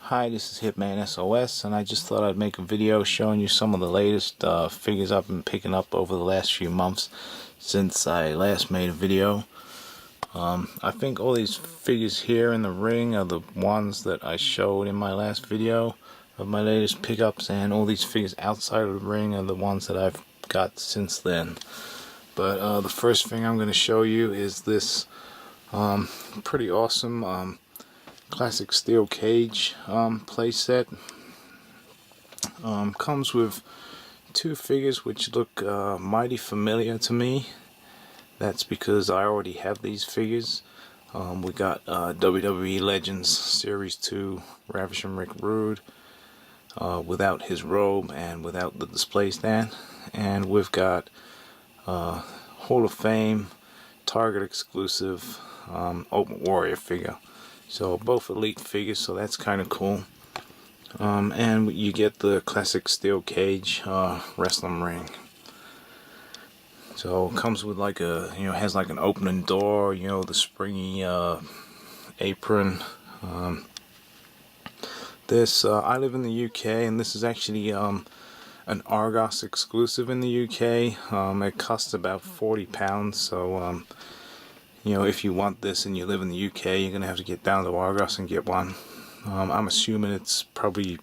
Hi, this is Hitman SOS, and I just thought I'd make a video showing you some of the latest figures I've been picking up over the last few months since I last made a video. I think all these figures here in the ring are the ones that I showed in my last video of my latest pickups, and all these figures outside of the ring are the ones that I've got since then. But the first thing I'm going to show you is this pretty awesome classic steel cage playset. Comes with two figures which look mighty familiar to me. That's because I already have these figures. We got WWE Legends Series 2 Ravishing Rick Rude without his robe and without the display stand, and we've got Hall of Fame Target exclusive Ultimate Warrior figure. So both elite figures, so that's kind of cool. And you get the classic steel cage wrestling ring. So it comes with like a, has like an opening door, the springy apron. I live in the UK, and this is actually an Argos exclusive in the UK. It costs about £40, so if you want this and you live in the UK, you're going to have to get down to Argos and get one. I'm assuming it's probably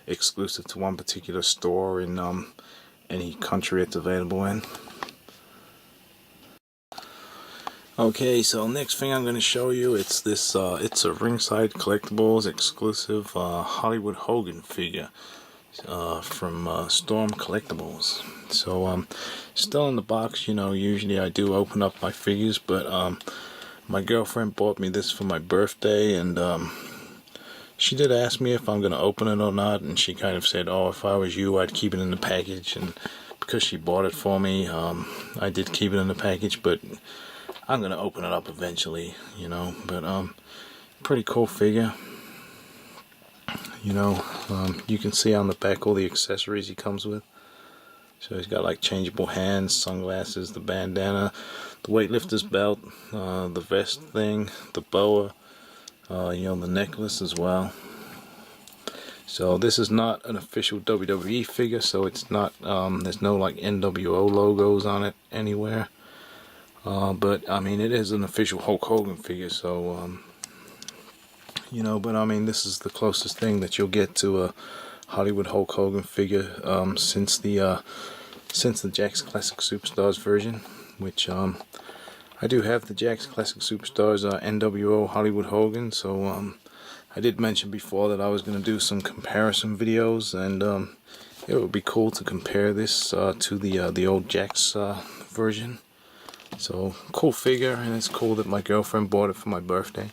exclusive to one particular store in any country it's available in. Okay, so next thing I'm going to show you, it's this, it's a Ringside Collectibles exclusive Hollywood Hogan figure from Storm Collectibles. So still in the box. Usually I do open up my figures, but my girlfriend bought me this for my birthday, and she did ask me if I'm gonna open it or not, and she kind of said, oh, if I was you, I'd keep it in the package. And because she bought it for me, I did keep it in the package, but I'm gonna open it up eventually, but pretty cool figure. You can see on the back all the accessories he comes with. So he's got like changeable hands, sunglasses, the bandana, the weightlifter's belt, the vest thing, the boa, the necklace as well. So this is not an official WWE figure, so it's not, there's no like NWO logos on it anywhere. But I mean, it is an official Hulk Hogan figure, so but I mean, this is the closest thing that you'll get to a Hollywood Hulk Hogan figure since the Jakks Classic Superstars version, which I do have the Jakks Classic Superstars NWO Hollywood Hogan. So I did mention before that I was going to do some comparison videos, and it would be cool to compare this to the old Jakks version. So cool figure, and it's cool that my girlfriend bought it for my birthday.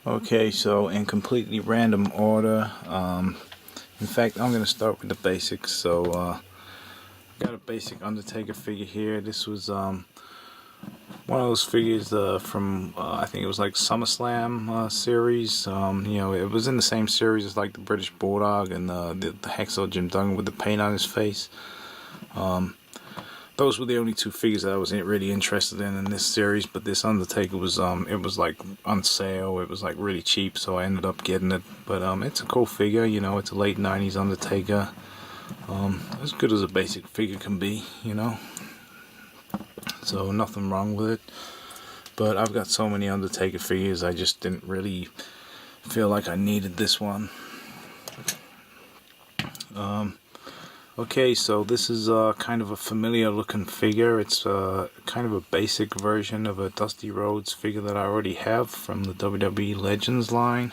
Okay, so in completely random order, in fact, I'm going to start with the basics. So I got a basic Undertaker figure here. This was one of those figures from I think it was like SummerSlam series. It was in the same series as like the British Bulldog and the Hacksaw Jim Duggan with the paint on his face. Those were the only two figures that I was really interested in this series, but this Undertaker was it was like on sale. It was like really cheap, so I ended up getting it. But it's a cool figure. It's a late 90s Undertaker. As good as a basic figure can be, so nothing wrong with it. But I've got so many Undertaker figures, I just didn't really feel like I needed this one. Okay, so this is kind of a familiar looking figure. It's kind of a basic version of a Dusty Rhodes figure that I already have from the WWE Legends line.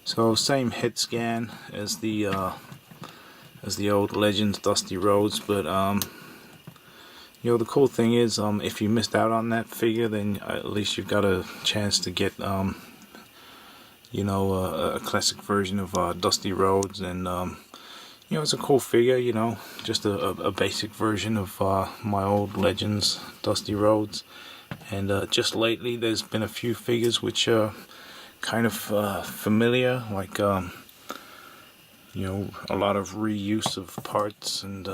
So same hit scan as the old Legends Dusty Rhodes, but the cool thing is, if you missed out on that figure, then at least you've got a chance to get a classic version of Dusty Rhodes, and it's a cool figure, just a basic version of my old Legends Dusty Rhodes. And just lately there's been a few figures which are kind of familiar, like a lot of reuse of parts, and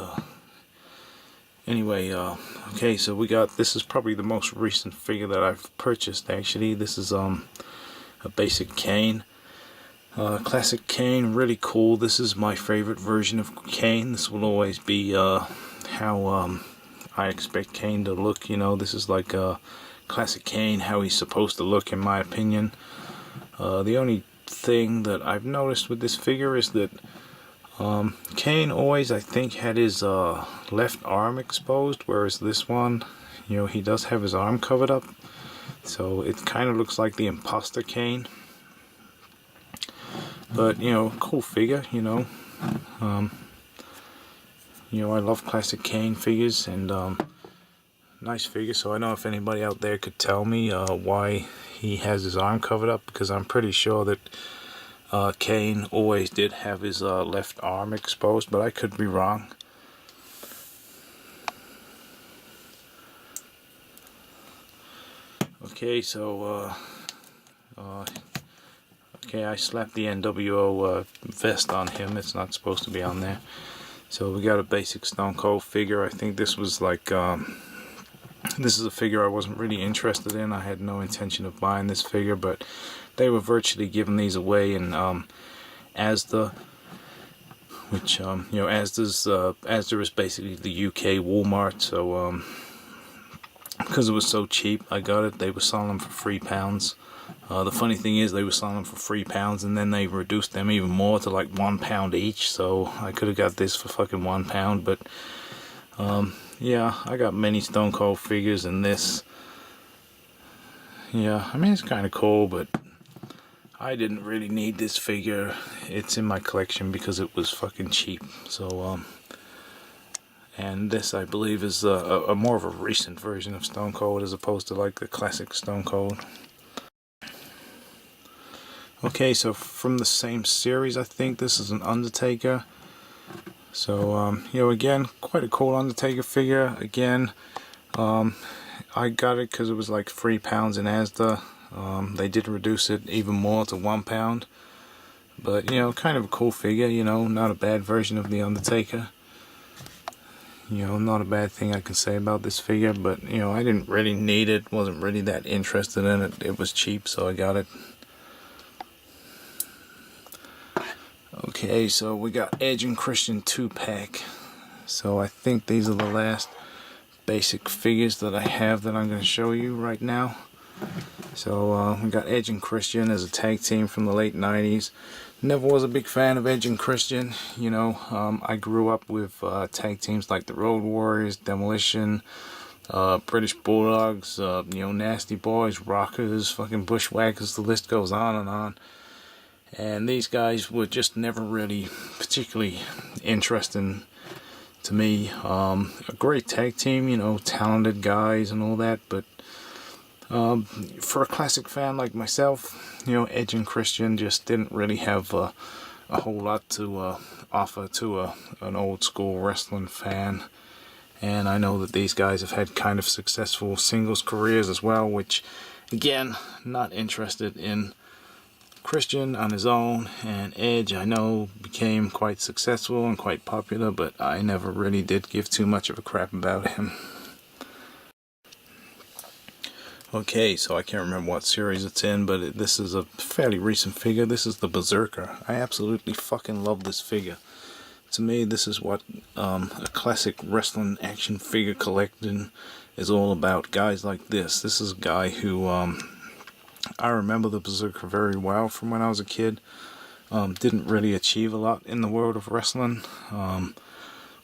Anyway, okay, so we got, this is probably the most recent figure that I've purchased actually. This is a basic Kane. Classic Kane, really cool. This is my favorite version of Kane. This will always be how I expect Kane to look, you know. This is like classic Kane, how he's supposed to look in my opinion. The only thing that I've noticed with this figure is that Kane always, I think, had his left arm exposed, whereas this one, you know, he does have his arm covered up. So it kind of looks like the imposter Kane. But, you know, cool figure, you know. You know, I love classic Kane figures, and nice figure. So I don't know if anybody out there could tell me why he has his arm covered up, because I'm pretty sure that Kane always did have his left arm exposed, but I could be wrong. Okay, so okay, I slapped the NWO vest on him. It's not supposed to be on there. So we got a basic Stone Cold figure. I think this was like this is a figure I wasn't really interested in. I had no intention of buying this figure, but they were virtually giving these away in Asda, which you know, Asda is basically the UK Walmart. So because it was so cheap, I got it. They were selling them for £3. The funny thing is, they were selling them for £3, and then they reduced them even more to like £1 each. So I could have got this for fucking £1, but yeah, I got many Stone Cold figures, and this, yeah, I mean, it's kind of cool, but I didn't really need this figure. It's in my collection because it was fucking cheap. So and this, I believe, is a more of a recent version of Stone Cold as opposed to like the classic Stone Cold. Okay, so from the same series, I think this is an Undertaker. So you know, again, quite a cool Undertaker figure. Again, I got it because it was like £3 in Asda. They did reduce it even more to £1, but you know, kind of a cool figure. You know, not a bad version of the Undertaker. You know, not a bad thing I can say about this figure, but you know, I didn't really need it. Wasn't really that interested in it. It was cheap, so I got it. Okay, so we got Edge and Christian 2-pack. So I think these are the last basic figures that I have that I'm going to show you right now. So we got Edge and Christian as a tag team from the late 90s. Never was a big fan of Edge and Christian. You know, I grew up with tag teams like the Road Warriors, Demolition, British Bulldogs, you know, Nasty Boys, Rockers, fucking Bushwhackers, the list goes on and on. And these guys were just never really particularly interesting to me. A great tag team, you know, talented guys and all that, but for a classic fan like myself, you know, Edge and Christian just didn't really have a whole lot to offer to an old school wrestling fan. And I know that these guys have had kind of successful singles careers as well, which, again, not interested in. Christian on his own, and Edge, I know, became quite successful and quite popular, but I never really did give too much of a crap about him. Okay, so I can't remember what series it's in, but this is a fairly recent figure. This is the Berserker. I absolutely fucking love this figure. To me, this is what a classic wrestling action figure collecting is all about. Guys like this. This is a guy who I remember the Berserker very well from when I was a kid. Didn't really achieve a lot in the world of wrestling.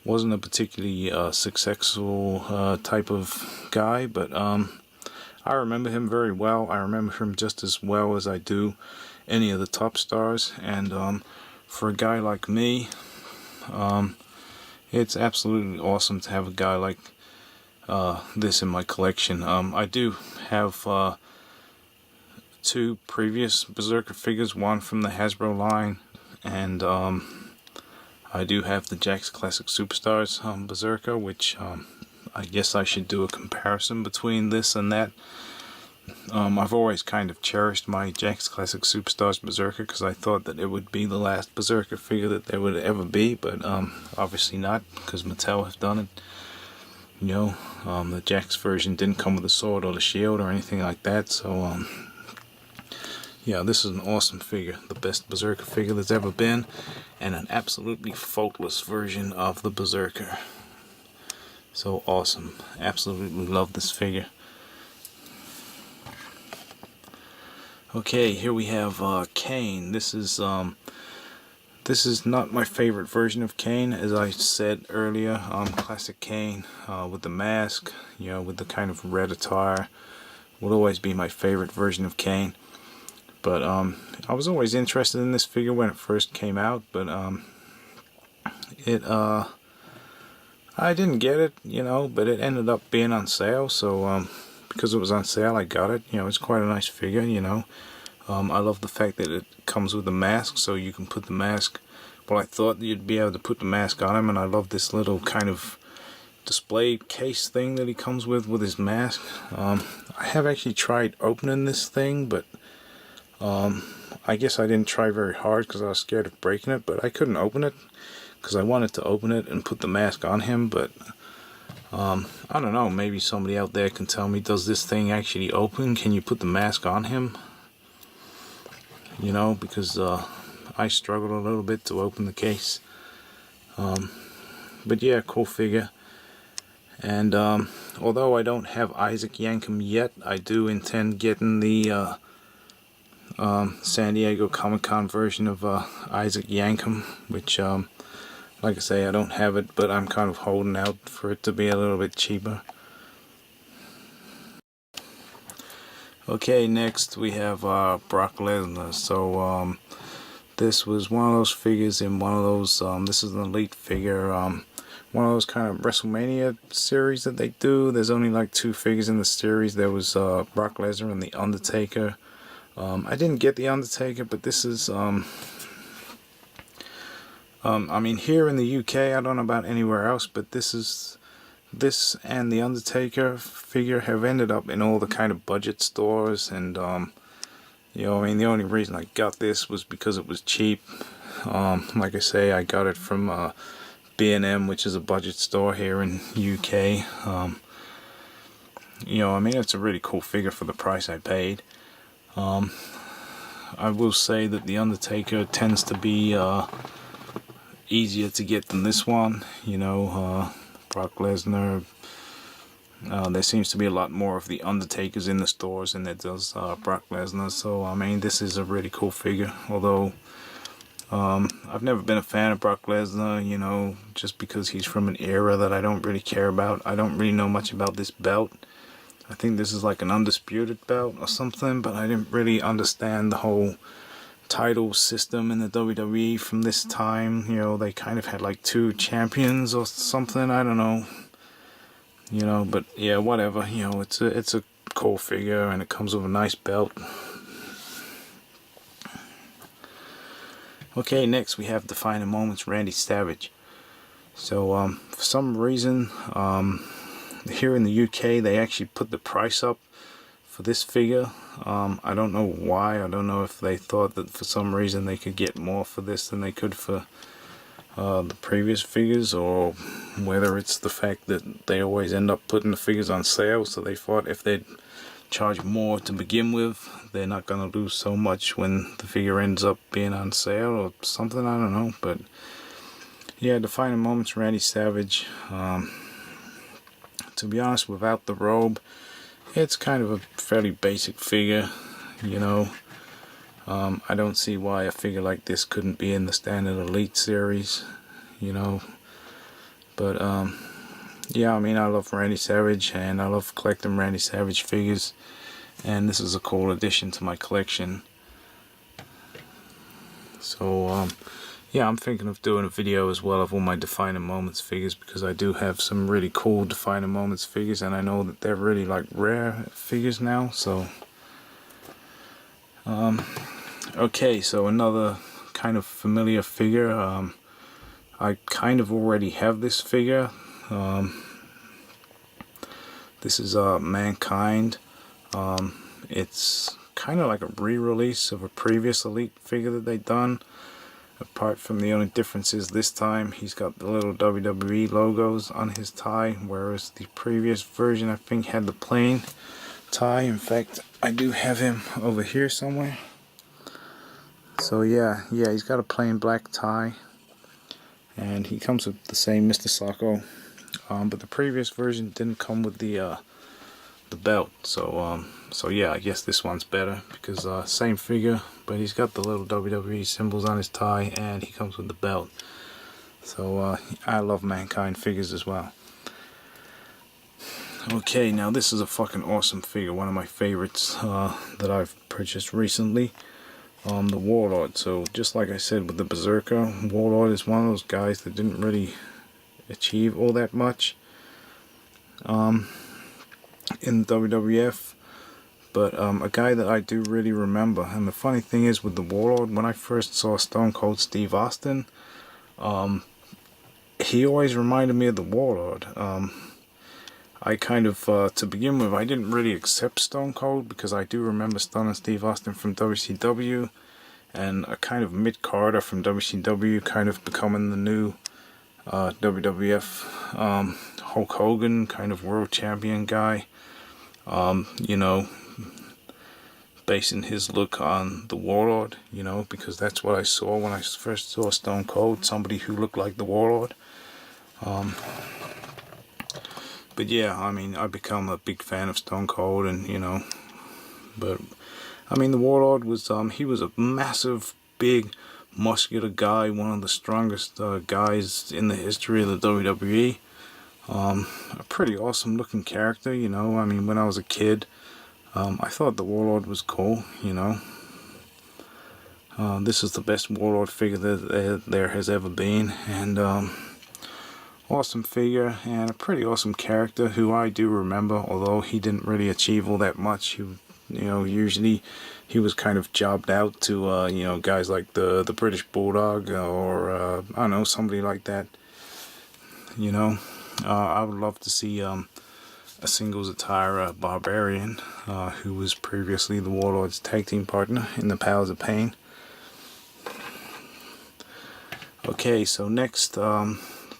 Wasn't a particularly successful type of guy, but I remember him very well. I remember him just as well as I do any of the top stars. And for a guy like me, it's absolutely awesome to have a guy like this in my collection. I do have two previous Berserker figures, one from the Hasbro line, and I do have the Jakks Classic Superstars Berserker, which I guess I should do a comparison between this and that. I've always kind of cherished my Jakks Classic Superstars Berserker because I thought that it would be the last Berserker figure that there would ever be, but obviously not, because Mattel have done it. You know, the Jakks version didn't come with a sword or the shield or anything like that, so yeah, this is an awesome figure, the best Berserker figure that's ever been, and an absolutely faultless version of the Berserker. So awesome, absolutely love this figure. Okay, here we have Kane. This is not my favorite version of Kane, as I said earlier. Classic Kane with the mask, you know, with the kind of red attire, will always be my favorite version of Kane. But I was always interested in this figure when it first came out, but I didn't get it, you know, but it ended up being on sale, so because it was on sale, I got it. You know, it's quite a nice figure, you know. I love the fact that it comes with a mask, so you can put the mask. Well, I thought you'd be able to put the mask on him, and I love this little kind of display case thing that he comes with his mask. I have actually tried opening this thing, but I guess I didn't try very hard because I was scared of breaking it, but I couldn't open it because I wanted to open it and put the mask on him, but I don't know, maybe somebody out there can tell me, does this thing actually open? Can you put the mask on him? You know, because I struggled a little bit to open the case. But yeah, cool figure. And although I don't have Isaac Yankem yet, I do intend getting the San Diego Comic-Con version of Isaac Yankem, which like I say, I don't have it, but I'm kind of holding out for it to be a little bit cheaper. Okay, next we have Brock Lesnar. So this was one of those figures in one of those, this is an elite figure, one of those kind of WrestleMania series that they do. There's only like 2 figures in the series. There was Brock Lesnar and the Undertaker. I didn't get the Undertaker, but this is I mean, here in the UK, I don't know about anywhere else, but this and the Undertaker figure have ended up in all the kind of budget stores, and you know, I mean, the only reason I got this was because it was cheap. Like I say, I got it from B&M, which is a budget store here in UK. You know, I mean, it's a really cool figure for the price I paid. I will say that the Undertaker tends to be easier to get than this one. You know, Brock Lesnar, there seems to be a lot more of the Undertakers in the stores than there does Brock Lesnar. So I mean, this is a really cool figure, although I've never been a fan of Brock Lesnar, you know, just because he's from an era that I don't really care about. I don't really know much about this belt. I think this is like an undisputed belt or something, but I didn't really understand the whole title system in the WWE from this time. You know, they kind of had like 2 champions or something, I don't know. You know, but yeah, whatever. You know, it's a cool figure, and it comes with a nice belt. Okay, next we have Defining Moments Randy Savage. So for some reason, here in the UK, they actually put the price up for this figure. I don't know why. I don't know if they thought that for some reason they could get more for this than they could for the previous figures, or whether it's the fact that they always end up putting the figures on sale, so they thought if they'd charge more to begin with, they're not going to lose so much when the figure ends up being on sale or something. I don't know, but yeah, Defining Moments Randy Savage. To be honest, without the robe, it's kind of a fairly basic figure, you know. I don't see why a figure like this couldn't be in the Standard Elite series, you know. But yeah, I mean, I love Randy Savage, and I love collecting Randy Savage figures, and this is a cool addition to my collection. So yeah, I'm thinking of doing a video as well of all my Defining Moments figures, because I do have some really cool Defining Moments figures, and I know that they're really like rare figures now. So okay, so another kind of familiar figure. I kind of already have this figure. This is Mankind. It's kind of like a re-release of a previous Elite figure that they'd done. Apart from the only difference is this time he's got the little WWE logos on his tie, whereas the previous version I think had the plain tie. In fact, I do have him over here somewhere. So yeah, he's got a plain black tie, and he comes with the same Mr. Socko, but the previous version didn't come with the belt. So yeah, I guess this one's better because same figure, but he's got the little WWE symbols on his tie, and he comes with the belt. So I love Mankind figures as well. Okay, now this is a fucking awesome figure, one of my favorites that I've purchased recently. The Warlord. So just like I said with the Berserker, Warlord is one of those guys that didn't really achieve all that much in WWF, but a guy that I do really remember. And the funny thing is with the Warlord, when I first saw Stone Cold Steve Austin, he always reminded me of the Warlord. I kind of, to begin with, I didn't really accept Stone Cold because I do remember stunning Steve Austin from WCW, and a kind of mid-carder from WCW kind of becoming the new WWF Hulk Hogan, kind of world champion guy. You know, basing his look on the Warlord, you know, because that's what I saw when I first saw Stone Cold, somebody who looked like the Warlord. But yeah, I mean, I've become a big fan of Stone Cold, and you know, but I mean, the Warlord was he was a massive, big, muscular guy, one of the strongest guys in the history of the WWE. A pretty awesome looking character, you know. I mean, when I was a kid, I thought the Warlord was cool, you know. This is the best Warlord figure that there has ever been, and awesome figure, and a pretty awesome character who I do remember, although he didn't really achieve all that much. He, you know, usually he was kind of jobbed out to, you know, guys like the British Bulldog, or I don't know, somebody like that. You know, I would love to see a singles attire Barbarian, who was previously the Warlord's tag team partner in the Powers of Pain. Okay, so next,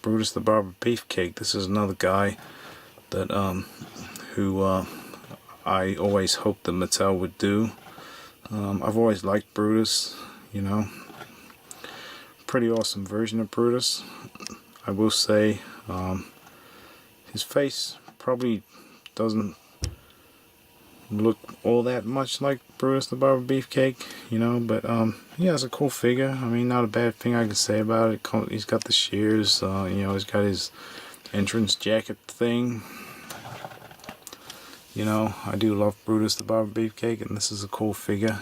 Brutus the Barber Beefcake. This is another guy that who I always hoped that Mattel would do. I've always liked Brutus, you know. Pretty awesome version of Brutus, I will say. His face probably doesn't look all that much like Brutus the Barber Beefcake, you know, but yeah, it's a cool figure. I mean, not a bad thing I can say about it. He's got the shears, you know, he's got his entrance jacket thing. You know, I do love Brutus the Barber Beefcake, and this is a cool figure.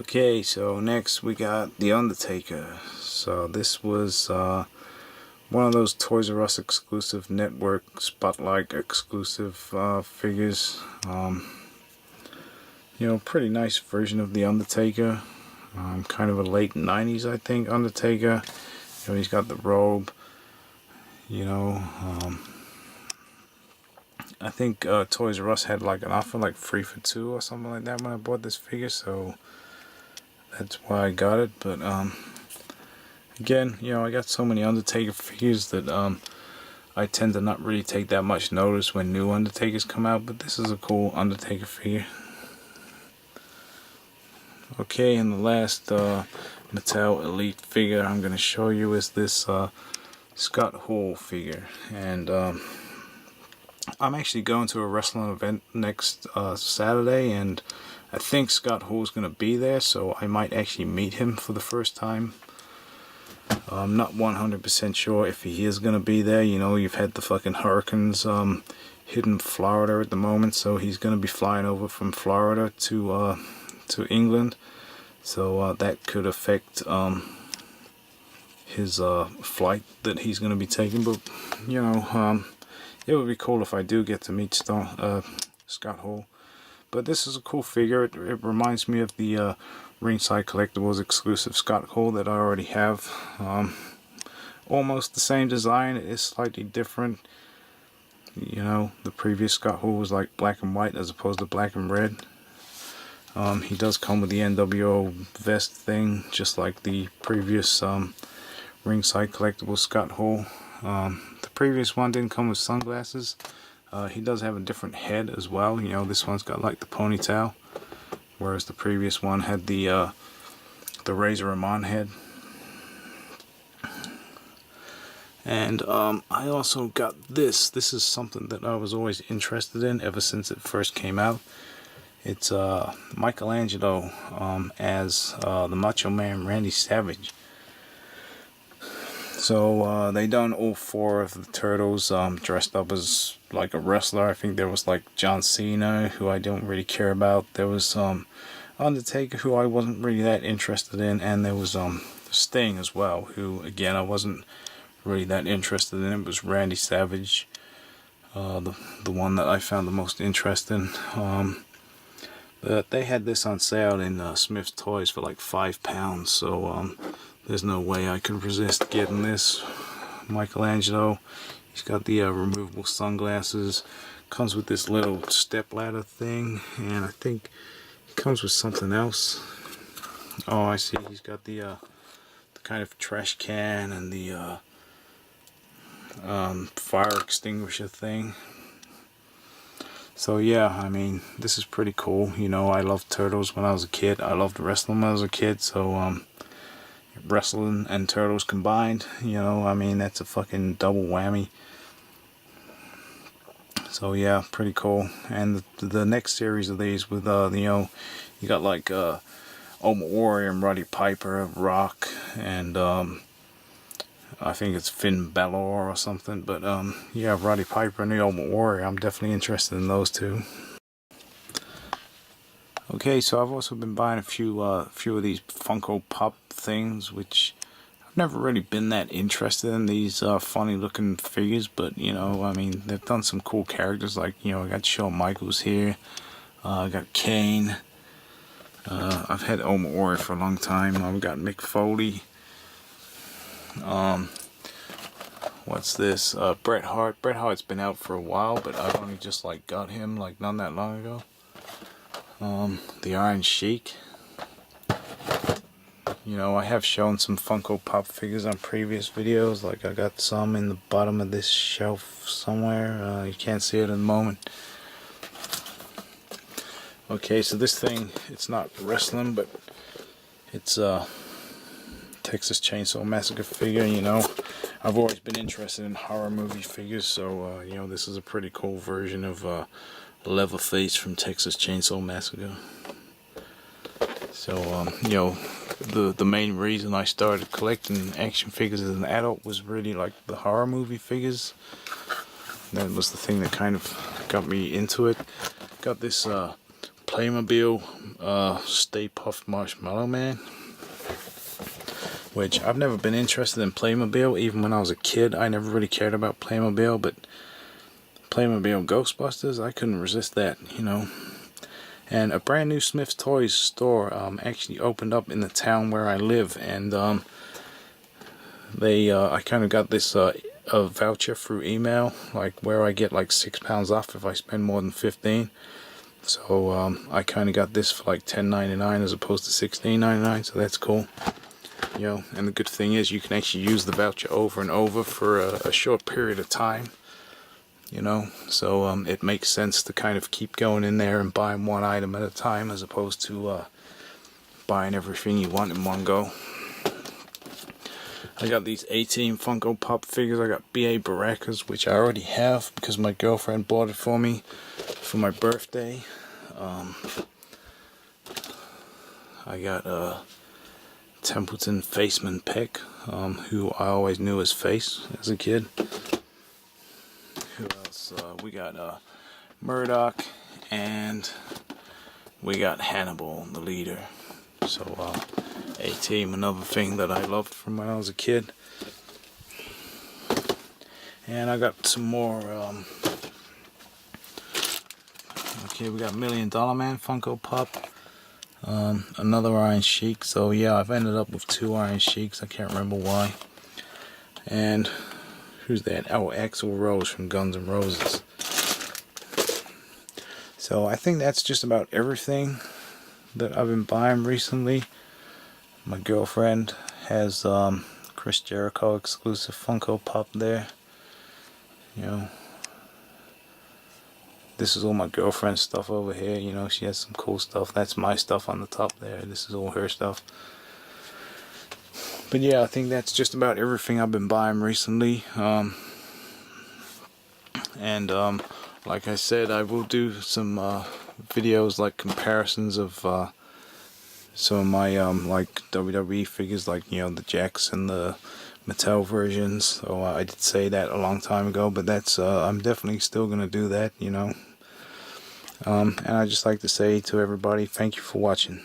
Okay, so next we got the Undertaker. So this was one of those Toys R Us exclusive, network spotlight exclusive figures. You know, pretty nice version of the Undertaker. Kind of a late 90s, I think, Undertaker. You know, he's got the robe. You know, I think Toys R Us had like an offer, like 3 for 2 or something like that when I bought this figure, so that's why I got it. But again, you know, I got so many Undertaker figures that I tend to not really take that much notice when new Undertakers come out, but this is a cool Undertaker figure. Okay, and the last Mattel Elite figure I'm going to show you is this Scott Hall figure. And I'm actually going to a wrestling event next Saturday, and I think Scott Hall is going to be there, so I might actually meet him for the first time. I'm not 100% sure if he is going to be there. You know, you've had the fucking hurricanes hitting Florida at the moment, so he's going to be flying over from Florida to England, so that could affect his flight that he's going to be taking. But you know, it would be cool if I do get to meet Scott Hall. But this is a cool figure. It reminds me of the Ringside Collectibles exclusive Scott Hall that I already have. Almost the same design. It is slightly different. You know, the previous Scott Hall was like black and white as opposed to black and red. He does come with the NWO vest thing, just like the previous Ringside Collectibles Scott Hall. The previous one didn't come with sunglasses. He does have a different head as well. You know, this one's got like the ponytail, whereas the previous one had the Razor Ramon head. And I also got this. This is something that I was always interested in ever since it first came out. It's Michelangelo as the Macho Man Randy Savage. So they done all 4 of the Turtles dressed up as like a wrestler. I think there was like John Cena, who I don't really care about. There was Undertaker, who I wasn't really that interested in, and there was Sting as well, who again I wasn't really that interested in. It was Randy Savage, the one that I found the most interesting. But they had this on sale in Smith's Toys for like £5, so there's no way I could resist getting this. Michelangelo, he's got the removable sunglasses, comes with this little step ladder thing, and I think it comes with something else. Oh, I see, he's got the kind of trash can and the fire extinguisher thing. So yeah, I mean, this is pretty cool. You know, I loved Turtles when I was a kid. I loved wrestling when I was a kid, so wrestling and Turtles combined, you know, I mean, that's a fucking double whammy. So yeah, pretty cool. And the next series of these with you know, you got like Ultimate Warrior and Roddy Piper, Rock, and I think it's Finn Balor or something. But yeah, Roddy Piper and the Ultimate Warrior, I'm definitely interested in those two. Okay, so I've also been buying a few of these Funko Pop things, which I've never really been that interested in, these funny looking figures, but you know, I mean, they've done some cool characters, like, you know, I got Shawn Michaels here, I got Kane, I've had Ultimate Warrior for a long time, I've got Mick Foley, what's this, Bret Hart. Bret Hart's been out for a while, but I've only just like got him like not that long ago. The Iron Sheik. You know, I have shown some Funko Pop figures on previous videos. Like, I got some in the bottom of this shelf somewhere. You can't see it at the moment. Okay, so this thing, it's not wrestling, but it's a Texas Chainsaw Massacre figure. You know, I've always been interested in horror movie figures, so you know, this is a pretty cool version of Leatherface from Texas Chainsaw Massacre. So you know, the main reason I started collecting action figures as an adult was really like the horror movie figures. That was the thing that kind of got me into it. Got this Playmobil Stay Puft Marshmallow Man, which I've never been interested in Playmobil. Even when I was a kid, I never really cared about Playmobil, but Playmobil Ghostbusters, I couldn't resist that, you know. And a brand new Smith's Toys store actually opened up in the town where I live, and I kind of got this a voucher through email, like where I get like £6 off if I spend more than 15. So I kind of got this for like $10.99 as opposed to $16.99, so that's cool. You know, and the good thing is you can actually use the voucher over and over for a short period of time. You know, so it makes sense to kind of keep going in there and buying one item at a time as opposed to buying everything you want in one go. I got these 18 Funko Pop figures. I got B.A. Baracus, which I already have because my girlfriend bought it for me for my birthday. I got Templeton Faceman Peck, who I always knew as Face as a kid. Who else? We got Murdoch, and we got Hannibal, the leader. So A-Team, another thing that I loved from when I was a kid. And I got some more. Okay, we got $1 Million Man Funko Pop. Another Iron Sheik. So yeah, I've ended up with 2 Iron Sheiks. I can't remember why. And who's that? Oh, Axl Rose from Guns N' Roses. So I think that's just about everything that I've been buying recently. My girlfriend has Chris Jericho exclusive Funko Pop there. You know, this is all my girlfriend's stuff over here. You know, she has some cool stuff. That's my stuff on the top there. This is all her stuff. But yeah, I think that's just about everything I've been buying recently. Like I said, I will do some videos like comparisons of some of my like WWE figures, like, you know, the Jakks and the Mattel versions. So I did say that a long time ago, but that's I'm definitely still gonna do that, you know. And I just like to say to everybody, thank you for watching.